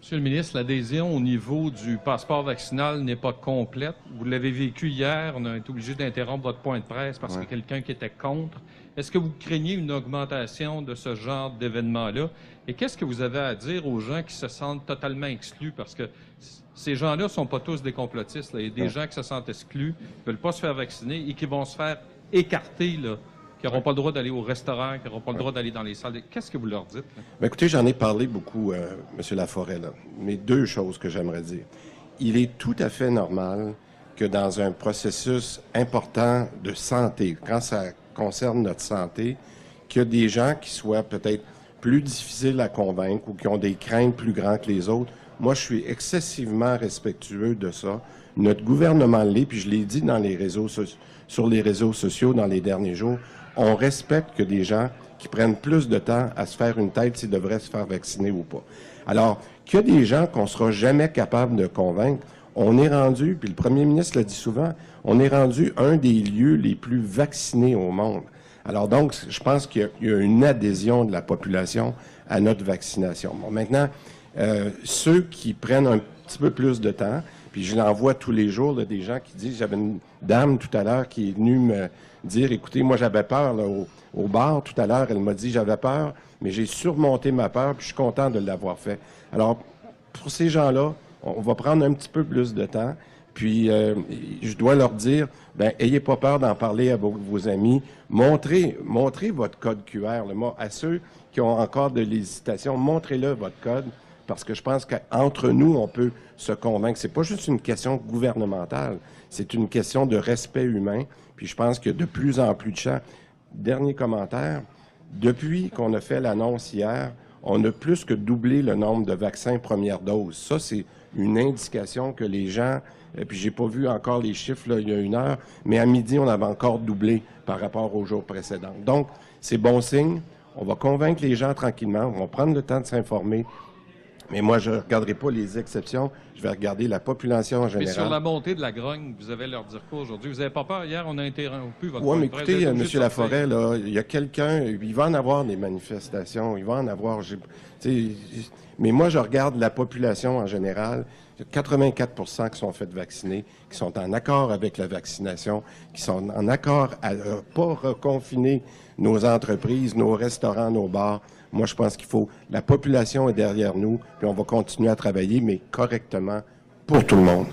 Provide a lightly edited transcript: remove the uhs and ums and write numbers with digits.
Monsieur le ministre, l'adhésion au niveau du passeport vaccinal n'est pas complète. Vous l'avez vécu hier, on a été obligé d'interrompre votre point de presse parce qu'il y a quelqu'un qui était contre. Est-ce que vous craignez une augmentation de ce genre d'événement-là? Et qu'est-ce que vous avez à dire aux gens qui se sentent totalement exclus? Parce que ces gens-là ne sont pas tous des complotistes. Là. Il y a des gens qui se sentent exclus, qui ne veulent pas se faire vacciner et qui vont se faire écarter, là, qui n'auront pas le droit d'aller au restaurant, qui n'auront pas le droit d'aller dans les salles. Qu'est-ce que vous leur dites? Bien, écoutez, j'en ai parlé beaucoup, M. Laforêt, là. Mais deux choses que j'aimerais dire. Il est tout à fait normal que dans un processus important de santé, quand ça concerne notre santé, qu'il y a des gens qui soient peut-être plus difficiles à convaincre ou qui ont des craintes plus grandes que les autres. Moi, je suis excessivement respectueux de ça. Notre gouvernement l'est, puis je l'ai dit dans les réseaux sur les réseaux sociaux dans les derniers jours, on respecte que des gens qui prennent plus de temps à se faire une tête s'ils devraient se faire vacciner ou pas. Alors, qu'il y a des gens qu'on sera jamais capable de convaincre, on est rendu, puis le premier ministre l'a dit souvent, on est rendu un des lieux les plus vaccinés au monde. Alors donc, je pense qu'il y a une adhésion de la population à notre vaccination. Bon, maintenant, ceux qui prennent un petit peu plus de temps, puis je l'en vois tous les jours, là, des gens qui disent, j'avais une dame tout à l'heure qui est venue me dire, écoutez, moi j'avais peur là, au bar tout à l'heure, elle m'a dit, j'avais peur, mais j'ai surmonté ma peur, puis je suis content de l'avoir fait. Alors, pour ces gens-là, on va prendre un petit peu plus de temps, puis je dois leur dire, ben ayez pas peur d'en parler à vos amis, montrez votre code QR, là, à ceux qui ont encore de l'hésitation, montrez-le votre code, parce que je pense qu'entre nous, on peut se convaincre. C'est pas juste une question gouvernementale, c'est une question de respect humain. Puis je pense que de plus en plus de gens. Dernier commentaire, depuis qu'on a fait l'annonce hier, on a plus que doublé le nombre de vaccins première dose. Ça, c'est une indication que les gens, puis j'ai pas vu encore les chiffres là, il y a une heure, mais à midi, on avait encore doublé par rapport aux jours précédents. Donc, c'est bon signe. On va convaincre les gens tranquillement, on va prendre le temps de s'informer. Mais moi, je ne regarderai pas les exceptions, je vais regarder la population en général. Mais sur la montée de la grogne, vous avez leur dire quoi aujourd'hui? Vous n'avez pas peur? Hier, on a interrompu votre Oui, mais point de écoutez, presse. M. Laforêt, là, il y a quelqu'un, il va en avoir des manifestations, il va en avoir... Mais moi, je regarde la population en général. Il y a 84 qui sont faits vacciner, qui sont en accord avec la vaccination, qui sont en accord à ne pas reconfiner nos entreprises, nos restaurants, nos bars. Moi, je pense qu'il faut... La population est derrière nous, puis on va continuer à travailler, mais correctement pour tout le monde.